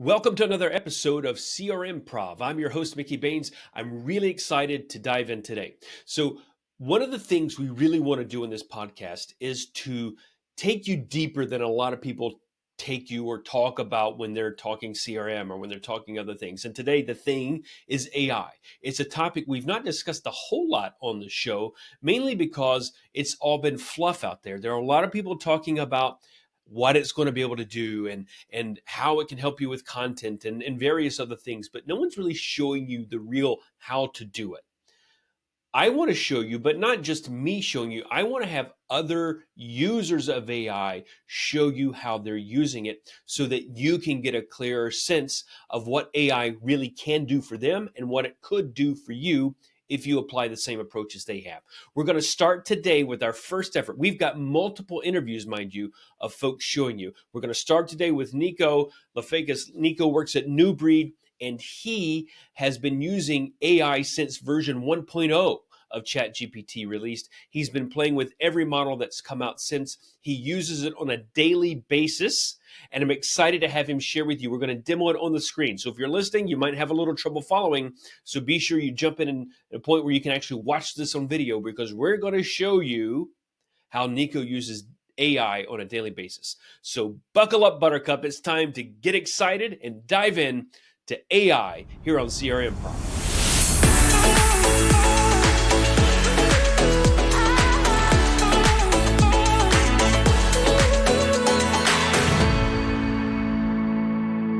Welcome to another episode of CRMprov. I'm your host, Mickey Baines. I'm really excited to dive in today. So, one of the things we really want to do in this podcast is to take you deeper than a lot of people take you or talk about when they're talking CRM or when they're talking other things. And today, the thing is AI. It's a topic we've not discussed a whole lot on the show, mainly because it's all been fluff out there. There are a lot of people talking about what it's going to be able to do and how it can help you with content and various other things, but no one's really showing you the real how to do it. I want to show you, but not just me showing you. I want to have other users of AI show you how they're using it so that you can get a clearer sense of what AI really can do for them and what it could do for you if you apply the same approaches they have. We're going to start today with our first effort. We've got multiple interviews, mind you, of folks showing you. We're going to start today with Nico Lafakis. Nico works at New Breed, and he has been using AI since version 1.0 of Chat GPT released. He's been playing with every model that's come out since. He uses it on a daily basis, and I'm excited to have him share with you. We're going to demo it on the screen. So if you're listening, you might have a little trouble following. So be sure you jump in at a point where you can actually watch this on video, because we're going to show you how Nico uses AI on a daily basis. So buckle up, Buttercup. It's time to get excited and dive in to AI here on CRMprov.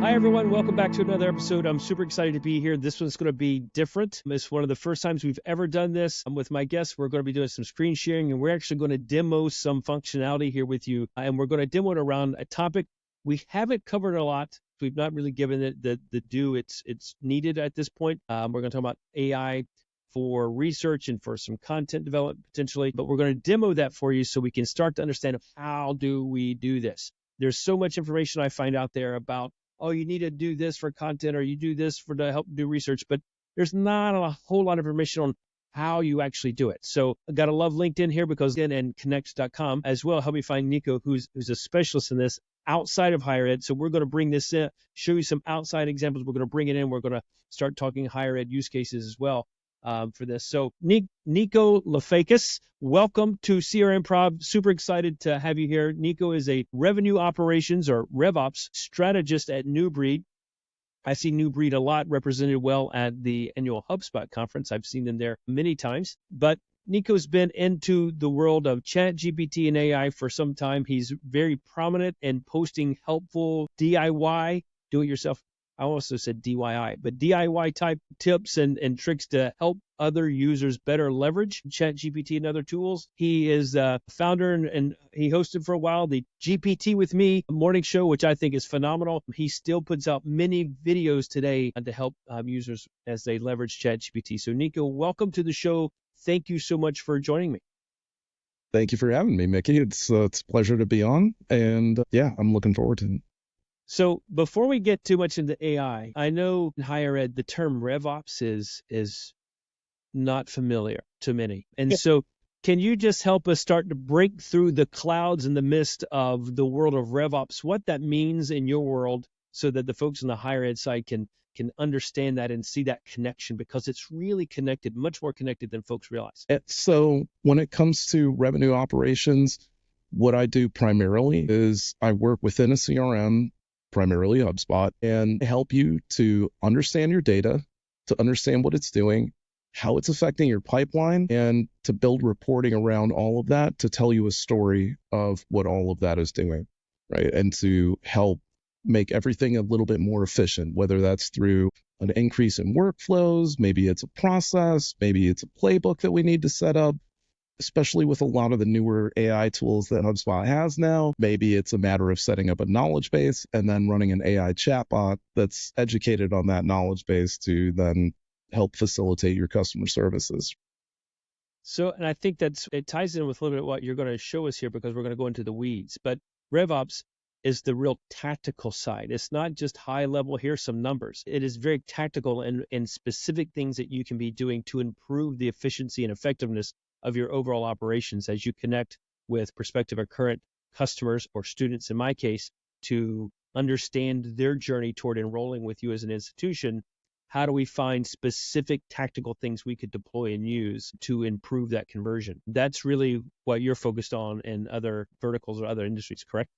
Hi, everyone. Welcome back to another episode. I'm super excited to be here. This one's going to be different. It's one of the first times we've ever done this. With my guests, we're going to be doing some screen sharing, and we're actually going to demo some functionality here with you. And we're going to demo it around a topic we haven't covered a lot. We've not really given it the due it's needed at this point. We're going to talk about AI for research and for some content development potentially, but we're going to demo that for you so we can start to understand how do we do this. There's so much information I find out there about, oh, you need to do this for content or you do this to help do research, but there's not a whole lot of information on how you actually do it. So I got to love LinkedIn here, because and connect.com as well help me find Nico, who's a specialist in this outside of higher ed. So we're going to bring this in, show you some outside examples. We're going to bring it in. We're going to start talking higher ed use cases as well for this. So Nico Lafakis, welcome to CRMprov. Super excited to have you here. Nico is a revenue operations or RevOps strategist at New Breed. I see New Breed a lot represented well at the annual HubSpot conference. I've seen them there many times. But Nico's been into the world of Chat GPT and AI for some time. He's very prominent in posting helpful DIY, do-it-yourself. I also said DIY, but DIY type tips and tricks to help other users better leverage Chat GPT and other tools. He is a founder and he hosted for a while the GPT with Me morning show, which I think is phenomenal. He still puts out many videos today to help users as they leverage Chat GPT. So Nico, welcome to the show. Thank you so much for joining me. Thank you for having me, Mickey. It's a pleasure to be on. And yeah, I'm looking forward to it. So before we get too much into AI, I know in higher ed, the term RevOps is not familiar to many. And so can you just help us start to break through the clouds and the mist of the world of RevOps, what that means in your world, so that the folks on the higher ed side can understand that and see that connection, because it's really connected, much more connected than folks realize. So when it comes to revenue operations, what I do primarily is I work within a CRM, primarily HubSpot, and help you to understand your data, to understand what it's doing, how it's affecting your pipeline, and to build reporting around all of that to tell you a story of what all of that is doing, right? And to help make everything a little bit more efficient, whether that's through an increase in workflows, maybe it's a process, maybe it's a playbook that we need to set up. Especially with a lot of the newer AI tools that HubSpot has now, maybe it's a matter of setting up a knowledge base and then running an AI chatbot that's educated on that knowledge base to then help facilitate your customer services. So, and I think it ties in with a little bit what you're going to show us here, because we're going to go into the weeds. But RevOps is the real tactical side. It's not just high level, here's some numbers. It is very tactical and specific things that you can be doing to improve the efficiency and effectiveness of your overall operations as you connect with prospective or current customers or students, in my case, to understand their journey toward enrolling with you as an institution, how do we find specific tactical things we could deploy and use to improve that conversion? That's really what you're focused on in other verticals or other industries, correct?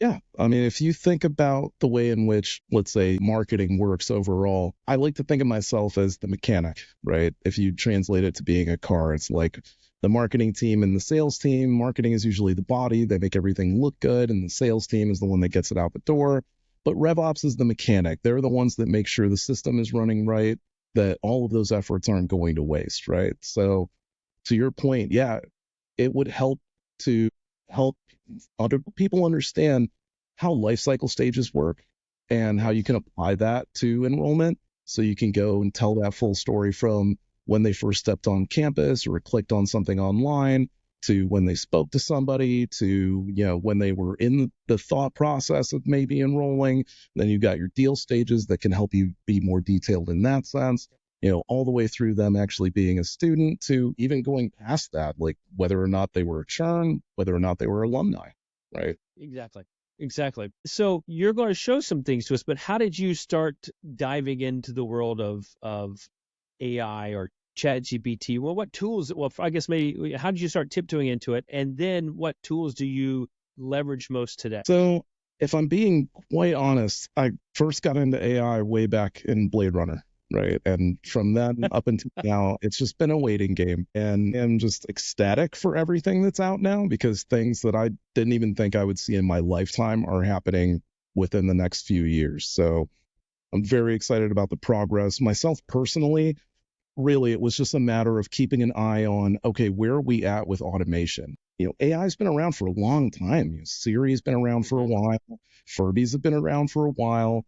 Yeah. I mean, if you think about the way in which, let's say, marketing works overall, I like to think of myself as the mechanic, right? If you translate it to being a car, it's like the marketing team and the sales team. Marketing is usually the body, they make everything look good, and the sales team is the one that gets it out the door. But RevOps is the mechanic. They're the ones that make sure the system is running right, that all of those efforts aren't going to waste, right? So, to your point, yeah, it would help to help other people understand how life cycle stages work and how you can apply that to enrollment. So you can go and tell that full story from when they first stepped on campus or clicked on something online to when they spoke to somebody to, when they were in the thought process of maybe enrolling. Then you've got your deal stages that can help you be more detailed in that sense, all the way through them actually being a student to even going past that, like whether or not they were a churn, whether or not they were alumni, right? Exactly. Exactly. So you're going to show some things to us, but how did you start diving into the world of AI or Chat GPT? Well, what tools? Well, I guess maybe how did you start tiptoeing into it, and then what tools do you leverage most today? So if I'm being quite honest, I first got into AI way back in Blade Runner, right? And from then up until now, it's just been a waiting game. And I'm just ecstatic for everything that's out now because things that I didn't even think I would see in my lifetime are happening within the next few years. So I'm very excited about the progress. Myself personally, really, it was just a matter of keeping an eye on, okay, where are we at with automation? AI's been around for a long time. Siri's been around for a while. Furbies have been around for a while.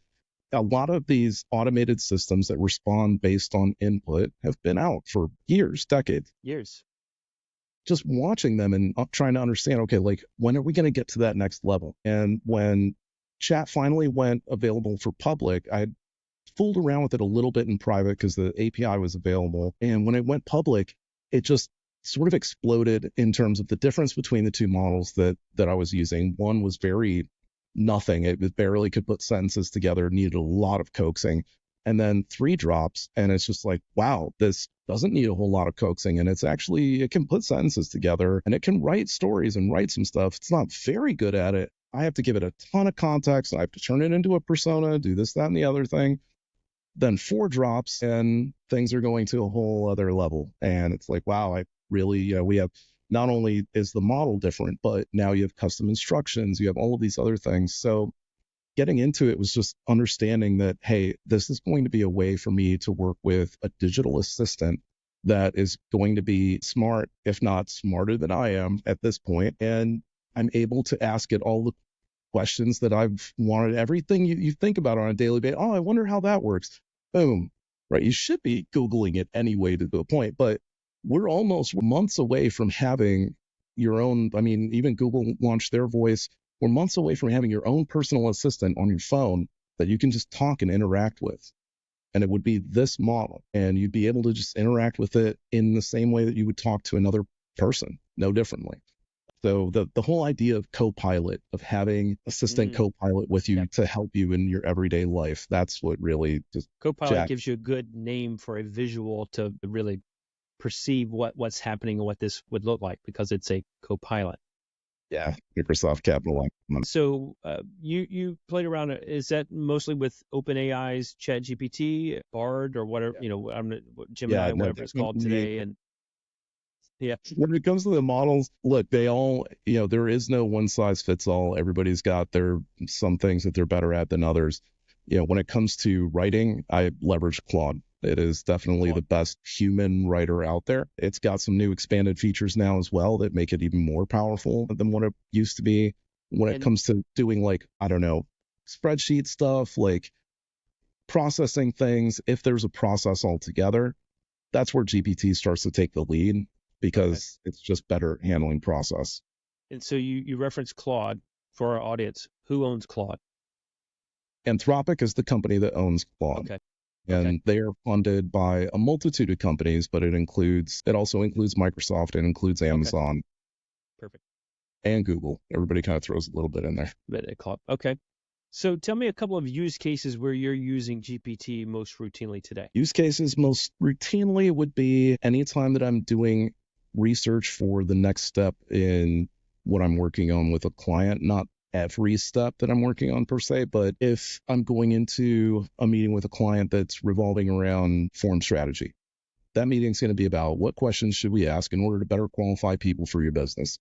A lot of these automated systems that respond based on input have been out for years, decades. Years. Just watching them and trying to understand, okay, like when are we going to get to that next level? And when chat finally went available for public, I fooled around with it a little bit in private because the API was available. And when it went public, it just sort of exploded in terms of the difference between the two models that I was using. One was very nothing. It barely could put sentences together, needed a lot of coaxing. And then 3 drops, and it's just like, wow, this doesn't need a whole lot of coaxing. And it can put sentences together and it can write stories and write some stuff. It's not very good at it. I have to give it a ton of context. I have to turn it into a persona, do this, that, and the other thing. Then 4 drops and things are going to a whole other level. And it's like, wow, I really, we have not only is the model different, but now you have custom instructions, you have all of these other things. So getting into it was just understanding that, hey, this is going to be a way for me to work with a digital assistant that is going to be smart, if not smarter than I am at this point. And I'm able to ask it all the questions that I've wanted, everything you think about on a daily basis. Oh, I wonder how that works. Boom. Right. You should be Googling it anyway to a point, but we're almost months away from having your own. I mean, even Google launched their voice. We're months away from having your own personal assistant on your phone that you can just talk and interact with. And it would be this model, and you'd be able to just interact with it in the same way that you would talk to another person, no differently. So the whole idea of co-pilot, of having assistant co-pilot with you to help you in your everyday life, that's what really just Copilot gives you a good name for a visual to really perceive what's happening and what this would look like because it's a copilot. Yeah, Microsoft capitalized. So you played around. Is that mostly with OpenAI's Chat GPT, Bard, or whatever, Gemini, whatever it's called today? And yeah, when it comes to the models, look, they all, there is no one size fits all. Everybody's got some things that they're better at than others. When it comes to writing, I leverage Claude. It is definitely the best human writer out there. It's got some new expanded features now as well that make it even more powerful than what it used to be. When it comes to doing, like, I don't know, spreadsheet stuff, like processing things, if there's a process altogether, that's where GPT starts to take the lead because it's just better at handling process. And so you reference Claude for our audience. Who owns Claude? Anthropic is the company that owns Claude. Okay. And they are funded by a multitude of companies, but it also includes Microsoft, it includes Amazon. Perfect. And Google. Everybody kind of throws a little bit in there. Okay. So tell me a couple of use cases where you're using GPT most routinely today. Use cases most routinely would be anytime that I'm doing research for the next step in what I'm working on with a client, not every step that I'm working on per se, but if I'm going into a meeting with a client that's revolving around form strategy, that meeting's going to be about what questions should we ask in order to better qualify people for your business.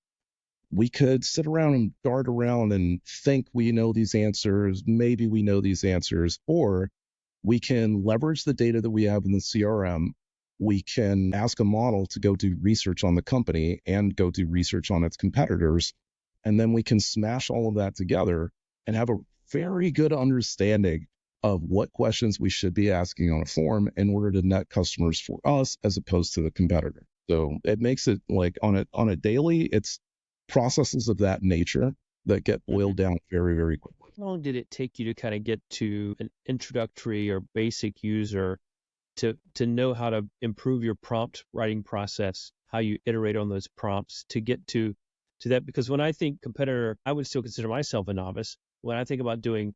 We could sit around and dart around and think we know these answers, maybe we know these answers, or we can leverage the data that we have in the CRM. We can ask a model to go do research on the company and go do research on its competitors. And then we can smash all of that together and have a very good understanding of what questions we should be asking on a form in order to net customers for us as opposed to the competitor. So it makes it like on a daily, it's processes of that nature that get boiled down very, very quickly. How long did it take you to kind of get to an introductory or basic user to know how to improve your prompt writing process, how you iterate on those prompts to get to that? Because when I think competitor, I would still consider myself a novice. When I think about doing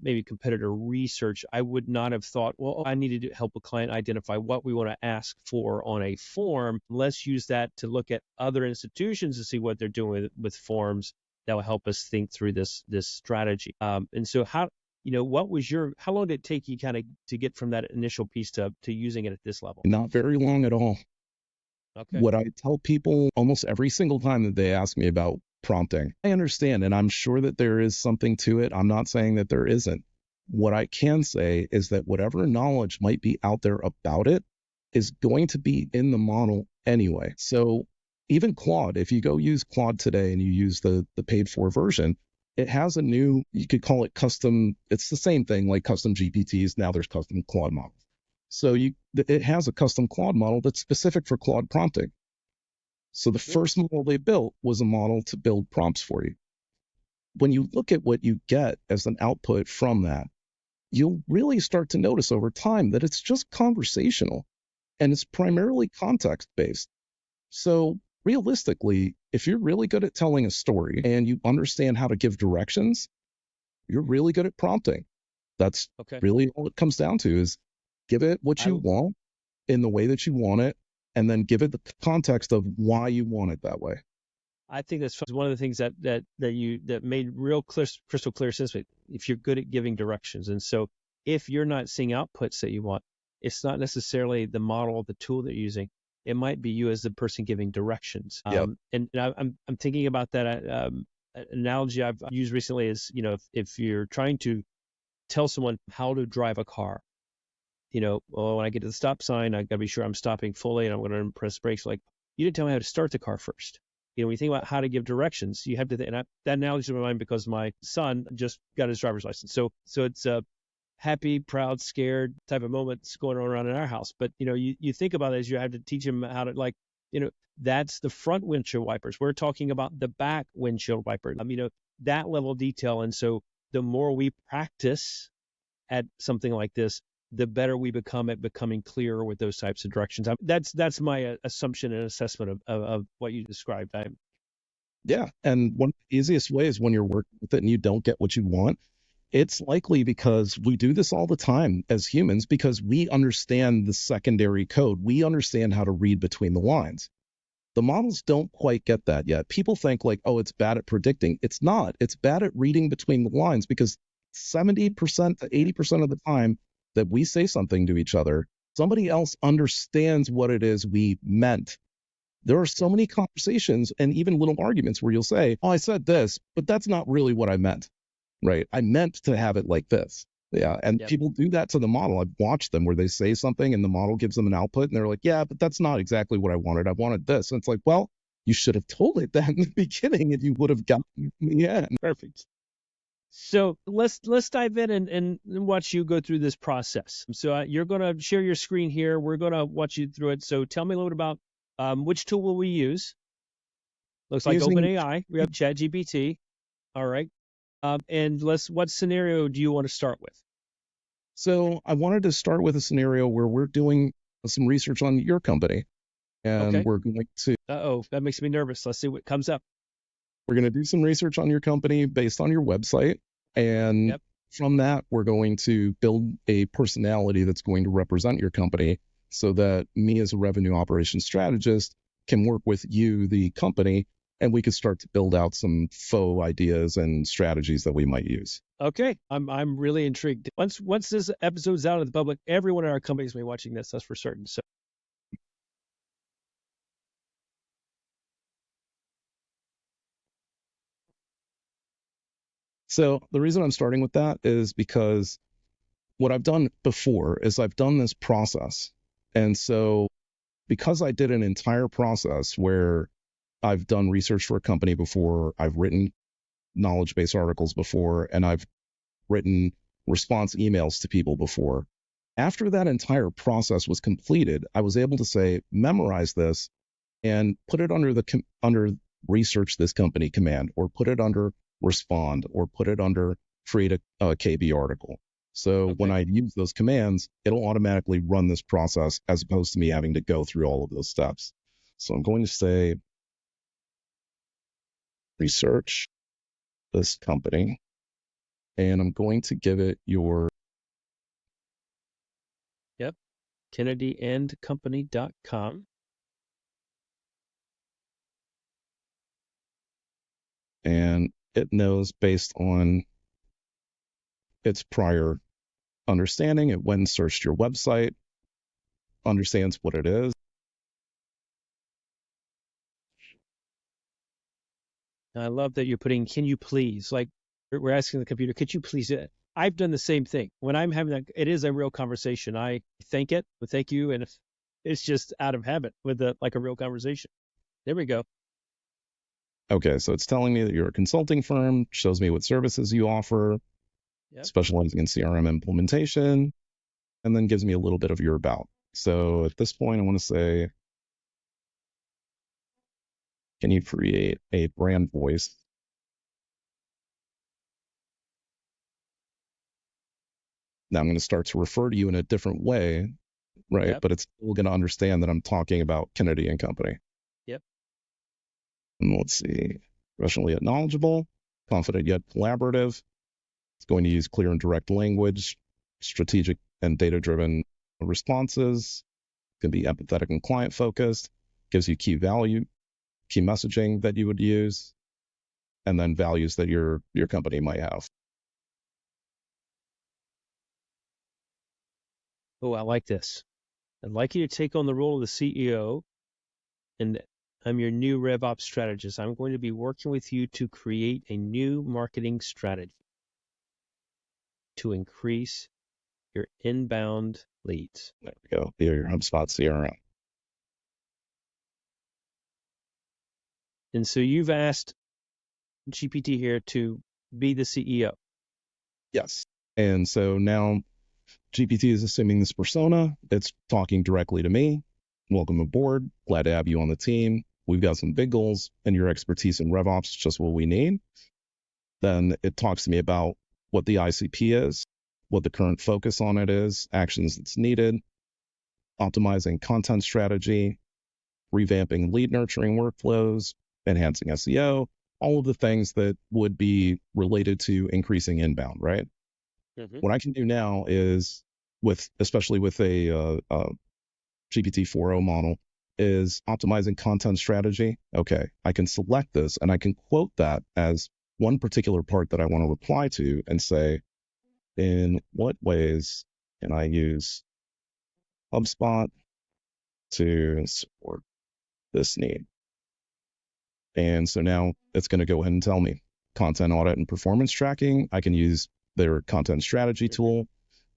maybe competitor research, I would not have thought, well, I needed to help a client identify what we want to ask for on a form. Let's use that to look at other institutions to see what they're doing with forms that will help us think through this strategy. And so how long did it take you kind of to get from that initial piece to using it at this level? Not very long at all. Okay. What I tell people almost every single time that they ask me about prompting, I understand, and I'm sure that there is something to it. I'm not saying that there isn't. What I can say is that whatever knowledge might be out there about it is going to be in the model anyway. So even Claude, if you go use Claude today and you use the paid for version, it has a new, you could call it custom, it's the same thing like custom GPTs. Now there's custom Claude models. So it has a custom Claude model that's specific for Claude prompting. So the first model they built was a model to build prompts for you. When you look at what you get as an output from that, you'll really start to notice over time that it's just conversational and it's primarily context based. So realistically, if you're really good at telling a story and you understand how to give directions, you're really good at prompting. That's really all it comes down to is give it what you want in the way that you want it, and then give it the context of why you want it that way. I think that's one of the things that made real crystal clear sense. If you're good at giving directions, and so if you're not seeing outputs that you want, it's not necessarily the model, the tool that you're using. It might be you as the person giving directions. And I'm thinking about that. An analogy I've used recently is, if you're trying to tell someone how to drive a car, when I get to the stop sign, I got to be sure I'm stopping fully and I'm going to press brakes. Like, you didn't tell me how to start the car first. When you think about how to give directions, you have to, that analogy is in my mind because my son just got his driver's license. So it's a happy, proud, scared type of moments going on around in our house. But, you think about it as you have to teach him how to, that's the front windshield wipers. We're talking about the back windshield wiper. That level of detail. And so the more we practice at something like this, the better we become at becoming clearer with those types of directions. That's my assumption and assessment of what you described. Yeah. And one of the easiest ways when you're working with it and you don't get what you want, it's likely because we do this all the time as humans because we understand the secondary code. We understand how to read between the lines. The models don't quite get that yet. People think like, oh, it's bad at predicting. It's not. It's bad at reading between the lines because 70% to 80% of the time that we say something to each other, somebody else understands what it is we meant. There are so many conversations and even little arguments where you'll say, oh, I said this, but that's not really what I meant, right? I meant to have it like this. Yeah. And people do that to the model. I've watched them where they say something and the model gives them an output and they're like, yeah, but that's not exactly what I wanted. I wanted this. And it's like, well, you should have told it that in the beginning and you would have gotten the end. Perfect. So let's dive in and watch you go through this process. So you're going to share your screen here. We're going to watch you through it. So tell me a little bit about which tool will we use? Looks like OpenAI. We have Chat GPT. All right. And what scenario do you want to start with? So I wanted to start with a scenario where we're doing some research on your company. And we're going to... that makes me nervous. Let's see what comes up. We're going to do some research on your company based on your website. And Yep. from that, we're going to build a personality that's going to represent your company so that me as a revenue operations strategist can work with you, the company, and we could start to build out some faux ideas and strategies that we might use. Okay. I'm really intrigued. Once this episode's out of the public, everyone in our company is going to be watching this. That's for certain. So So the reason I'm starting with that is because what I've done before is I've done this process. And so because I did an entire process where I've done research for a company before, I've written knowledge base articles before, and I've written response emails to people before. After that entire process was completed, I was able to say, memorize this and put it under research this company command, or put it under respond, or put it under create a KB article. So when okay. I use those commands, it'll automatically run this process as opposed to me having to go through all of those steps. So I'm going to say research this company, and I'm going to give it your Yep. KennedyandCompany.com. and it knows based on its prior understanding. It went and searched your website, understands what it is. I love that you're putting, can you please? Like we're asking the computer, could you please? I've done the same thing. When I'm having that, it is a real conversation. I thank it, but thank you. And if it's just out of habit with like a real conversation. There we go. Okay, so it's telling me that you're a consulting firm, shows me what services you offer, Yep. specializing in CRM implementation, and then gives me a little bit of your about. So at this point, I want to say, can you create a brand voice? Now I'm going to start to refer to you in a different way, right? Yep. But it's still going to understand that I'm talking about Kennedy and Company. Yep. And let's see, professionally yet knowledgeable, confident yet collaborative. It's going to use clear and direct language, strategic and data-driven responses. Can be empathetic and client-focused. Gives you key value, key messaging that you would use, and then values that your company might have. Oh, I like this. I'd like you to take on the role of the CEO, and I'm your new RevOps strategist. I'm going to be working with you to create a new marketing strategy to increase your inbound leads. There we go. Be your HubSpot CRM. And so you've asked GPT here to be the CEO. Yes. And so now GPT is assuming this persona. It's talking directly to me. Welcome aboard. Glad to have you on the team. We've got some big goals, and your expertise in RevOps is just what we need. Then it talks to me about what the ICP is, what the current focus on it is, actions that's needed, optimizing content strategy, revamping lead nurturing workflows, enhancing SEO, all of the things that would be related to increasing inbound, right? Mm-hmm. What I can do now is, especially with a GPT 4.0 model, is optimizing content strategy. Okay, I can select this and I can quote that as one particular part that I want to reply to and say, in what ways can I use HubSpot to support this need? And so now it's going to go ahead and tell me content audit and performance tracking. I can use their content strategy tool,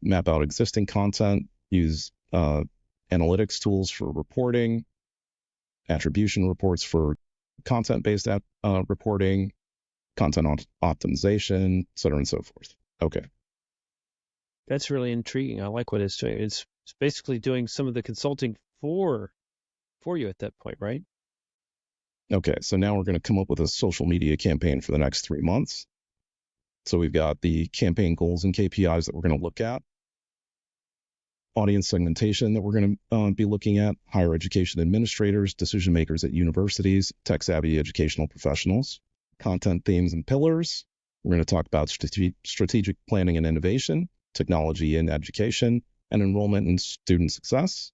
map out existing content, use analytics tools for reporting, attribution reports for content-based reporting, content optimization, et cetera, and so forth. Okay. That's really intriguing. I like what it's doing. It's basically doing some of the consulting for you at that point, right? Okay, so now we're going to come up with a social media campaign for the next 3 months. So we've got the campaign goals and KPIs that we're going to look at, audience segmentation that we're going to be looking at, higher education administrators, decision makers at universities, tech-savvy educational professionals, content themes and pillars, We're going to talk about strategic planning and innovation, technology in education, and enrollment and student success.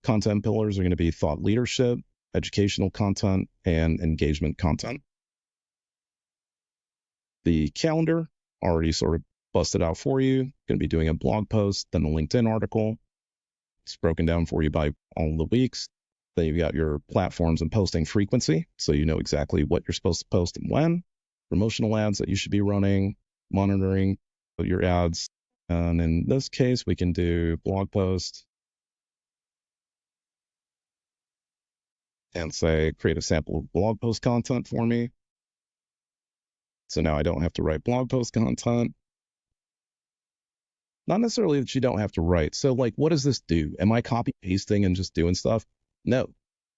Content pillars are going to be thought leadership, educational content, and engagement content. The calendar, already sort of busted out for you. Going to be doing a blog post, then a LinkedIn article. It's broken down for you by all the weeks. Then you've got your platforms and posting frequency, so you know exactly what you're supposed to post and when. Promotional ads that you should be running, monitoring your ads. And in this case, we can do blog post and say, create a sample of blog post content for me. So now I don't have to write blog post content. Not necessarily that you don't have to write. So like, what does this do? Am I copy pasting and just doing stuff? No,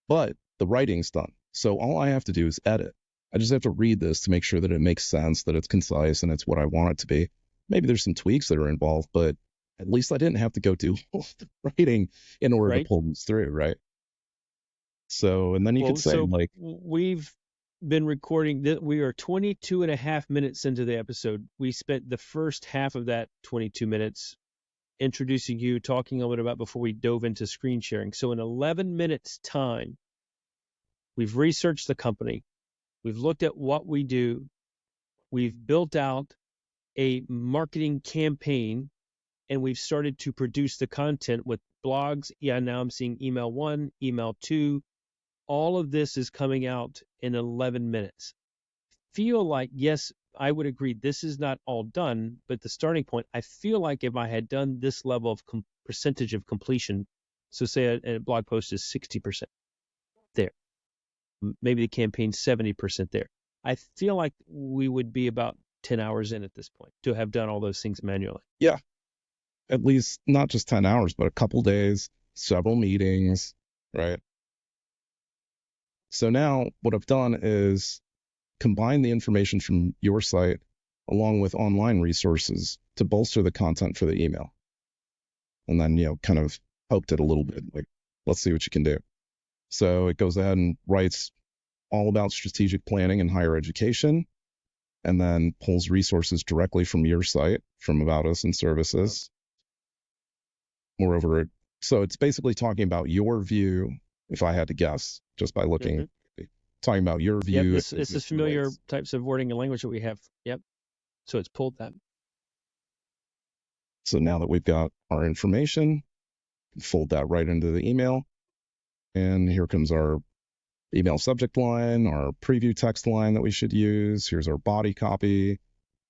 but the writing's done. So all I have to do is edit. I just have to read this to make sure that it makes sense, that it's concise, and it's what I want it to be. Maybe there's some tweaks that are involved, but at least I didn't have to go do all the writing in order to pull this through, right? So, and then you could say like, we've been recording that we are 22 and a half minutes into the episode. We spent the first half of that 22 minutes introducing you, talking a little bit about before we dove into screen sharing. So in 11 minutes time, we've researched the company. We've looked at what we do. We've built out a marketing campaign, and we've started to produce the content with blogs. Yeah, now I'm seeing email 1, email 2. All of this is coming out in 11 minutes. Feel like, yes, I would agree, this is not all done, but the starting point, I feel like if I had done this level of percentage of completion, so say a blog post is 60% there, maybe the campaign's 70% there, I feel like we would be about 10 hours in at this point to have done all those things manually. Yeah, at least not just 10 hours, but a couple days, several meetings, right? So now what I've done is combine the information from your site along with online resources to bolster the content for the email. And then, kind of poked it a little bit, like, let's see what you can do. So it goes ahead and writes all about strategic planning in higher education, and then pulls resources directly from your site, from About Us and services. Moreover, so it's basically talking about your view, if I had to guess, just by looking, talking about your view. Yep, this is familiar types of wording and language that we have. Yep. So it's pulled that. So now that we've got our information, fold that right into the email. And here comes our email subject line, our preview text line that we should use. Here's our body copy,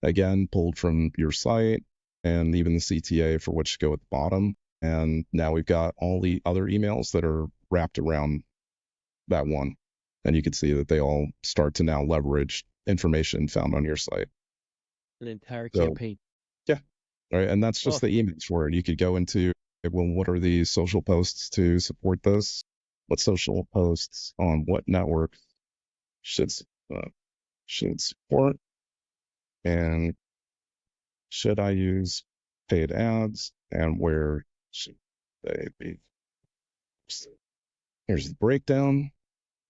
again, pulled from your site, and even the CTA for which to go at the bottom. And now we've got all the other emails that are wrapped around that one. And you can see that they all start to now leverage information found on your site. An entire campaign. Yeah. Right. And that's just the emails for it. You could go into, well, what are the social posts to support this? What social posts on what network should support? And should I use paid ads? And where should they be? Here's the breakdown.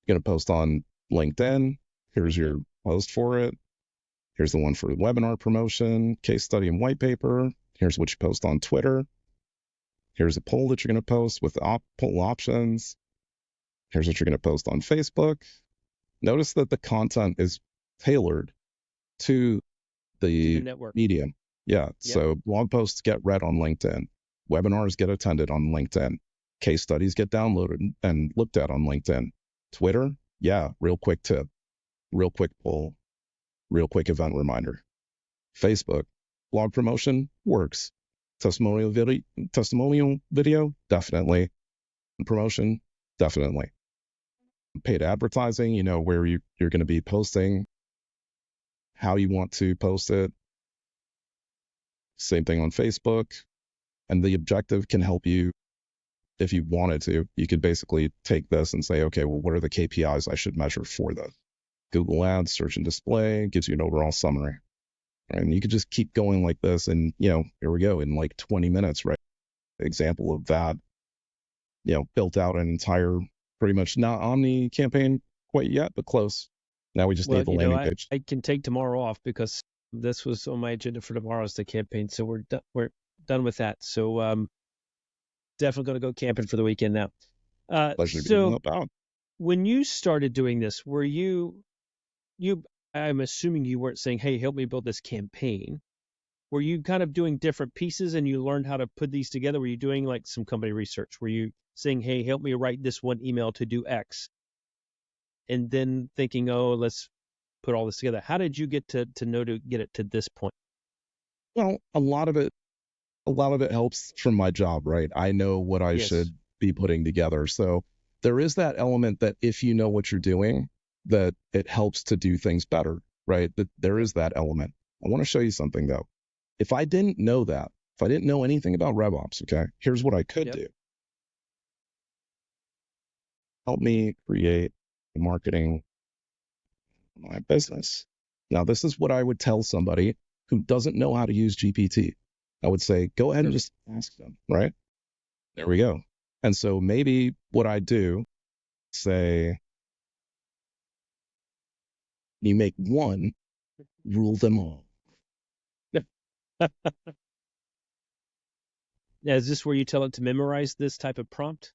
You're going to post on LinkedIn. Here's your post for it. Here's the one for webinar promotion, case study, and white paper. Here's what you post on Twitter. Here's a poll that you're going to post with poll options. Here's what you're going to post on Facebook. Notice that the content is tailored to the medium. Yeah. Yep. So blog posts get read on LinkedIn. Webinars get attended on LinkedIn. Case studies get downloaded and looked at on LinkedIn. Twitter, yeah, real quick tip, real quick poll, real quick event reminder. Facebook, blog promotion works. Testimonial video, definitely. Promotion, definitely. Paid advertising, where you're going to be posting, how you want to post it. Same thing on Facebook. And the objective can help you. If you wanted to, you could basically take this and say, okay, well, what are the KPIs I should measure for this? Google Ads, search and display gives you an overall summary. Right? And you could just keep going like this. And, here we go in like 20 minutes, right? Example of that, built out an entire, pretty much not Omni campaign quite yet, but close. Now we just need the landing page. I can take tomorrow off because This was on my agenda for tomorrow is the campaign. So we're done with that. So definitely going to go camping for the weekend now. Pleasure to be help out. When you started doing this, were you, I'm assuming you weren't saying, hey, help me build this campaign. Were you kind of doing different pieces and you learned how to put these together? Were you doing like some company research? Were you saying, hey, help me write this one email to do X? And then thinking, oh, let's put all this together. How did you get to know to get it to this point? Well, a lot of it helps from my job, right? I know what I should be putting together. So there is that element that if you know what you're doing, that it helps to do things better, right? That there is that element. I want to show you something though. If I didn't know that, if I didn't know anything about RevOps, okay, here's what I could do. Help me create marketing for my business. Now, this is what I would tell somebody who doesn't know how to use GPT. I would say, go ahead and just ask them, right? There we go. And so maybe what I do, say, you make one, rule them all. Now, is this where you tell it to memorize this type of prompt?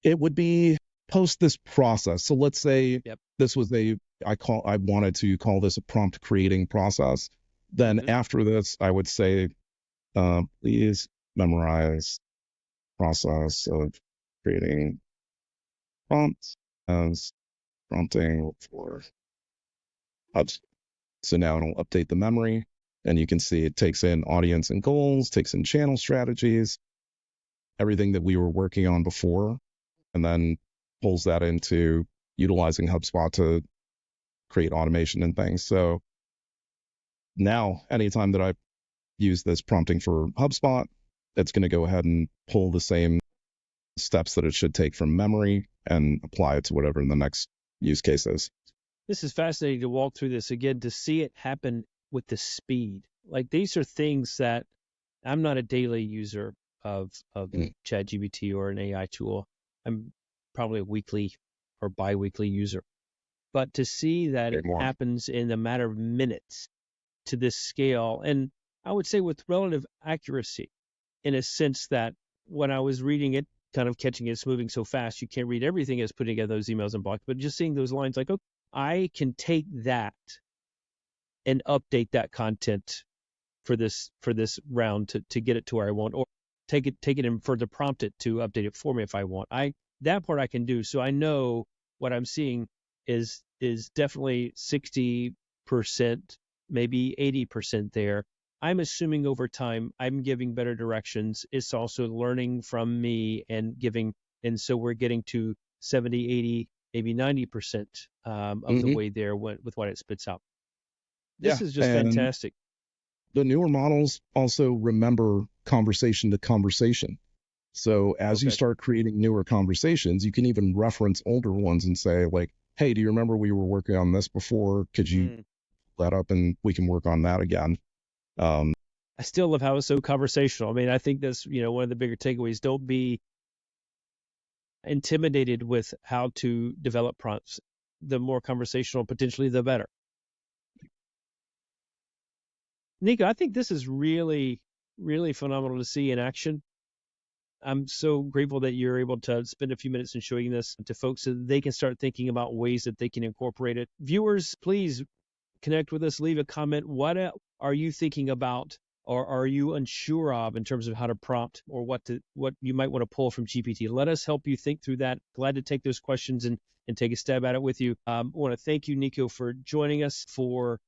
It would be post this process. So let's say this was I wanted to call this a prompt creating process. Then after this, I would say, please memorize process of creating prompts as prompting for hubs. So now it'll update the memory, and you can see it takes in audience and goals, takes in channel strategies, everything that we were working on before, and then pulls that into utilizing HubSpot to create automation and things. So now anytime that I use this prompting for HubSpot, it's going to go ahead and pull the same steps that it should take from memory and apply it to whatever the next use case is. This is fascinating to walk through this again, to see it happen with the speed. Like these are things that I'm not a daily user of Chat GPT or an AI tool. I'm probably a weekly or bi-weekly user. But to see that it happens in a matter of minutes to this scale, and I would say with relative accuracy, in a sense that when I was reading it, kind of catching it, it's moving so fast, you can't read everything as putting together those emails and blocks, but just seeing those lines like, okay, I can take that and update that content for this round to get it to where I want, or take it and further prompt it to update it for me if I want. That part I can do. So I know what I'm seeing is definitely 60%, maybe 80% there. I'm assuming over time I'm giving better directions. It's also learning from me and giving, and so we're getting to 70, 80, maybe 90% of the way there with what it spits out. This is just fantastic. The newer models also remember conversation to conversation. So as you start creating newer conversations, you can even reference older ones and say like, hey, do you remember we were working on this before? Could you let up and we can work on that again? I still love how it's so conversational. I mean, I think that's, one of the bigger takeaways. Don't be intimidated with how to develop prompts. The more conversational, potentially, the better. Nico, I think this is really, really phenomenal to see in action. I'm so grateful that you're able to spend a few minutes in showing this to folks so that they can start thinking about ways that they can incorporate it. Viewers, please connect with us, leave a comment. What are you thinking about, or are you unsure of in terms of how to prompt, or what you might want to pull from GPT? Let us help you think through that. Glad to take those questions and take a stab at it with you. I want to thank you, Nico, for joining us for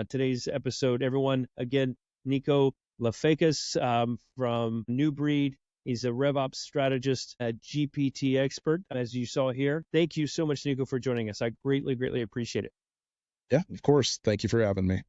today's episode. Everyone, again, Nico Lafecas from New Breed. He's a RevOps strategist, a GPT expert, as you saw here. Thank you so much, Nico, for joining us. I greatly, greatly appreciate it. Yeah, of course. Thank you for having me.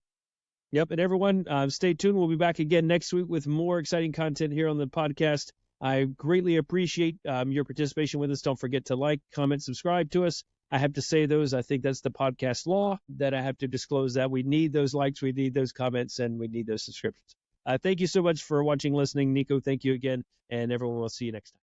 Yep. And everyone, stay tuned. We'll be back again next week with more exciting content here on the podcast. I greatly appreciate your participation with us. Don't forget to like, comment, subscribe to us. I have to say those. I think that's the podcast law that I have to disclose that we need those likes, we need those comments, and we need those subscriptions. Thank you so much for watching, listening. Nico, thank you again. And everyone, will see you next time.